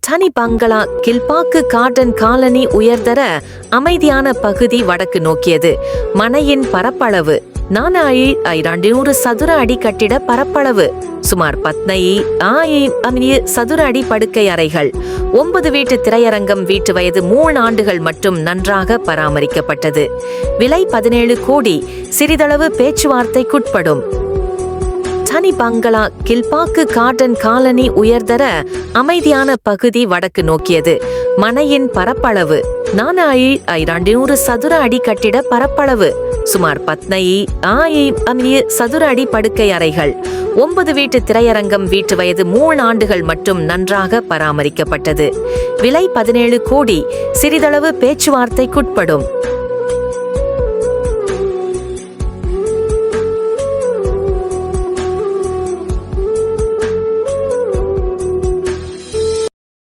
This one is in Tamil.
தனி பங்களா கில்பாக்கு கார்டன் காலனி உயர்தர அமைதியான பகுதி வடக்கு நோக்கியது. மனையின் பரப்பளவு 4200 சதுர அடி. கட்டிட பரப்பளவு சுமார் 15,000 சதுர அடி. படுக்கை அறைகள் 9 வீட்டு திரையரங்கம். வீட்டு வயது 3 ஆண்டுகள் மற்றும் நன்றாக பராமரிக்கப்பட்டது. விலை 17 கோடி. சிறிதளவு பேச்சுவார்த்தைக்குட்படும். தனி பங்களா கில்பாக்கு கார்டன் காலனி உயர்தர அமைதியான பகுதி வடக்கு நோக்கியது. மனையின் பரப்பளவு 4200 சதுர அடி. கட்டிட பரப்பளவு சுமார் 15,000 சதுர அடி. படுக்கை அறைகள் 9 வீட்டு திரையரங்கம். வீட்டு வயது 3 ஆண்டுகள் மற்றும் நன்றாக பராமரிக்கப்பட்டது. விலை 17 கோடி. சிறிதளவு பேச்சுவார்த்தைக்குட்படும்.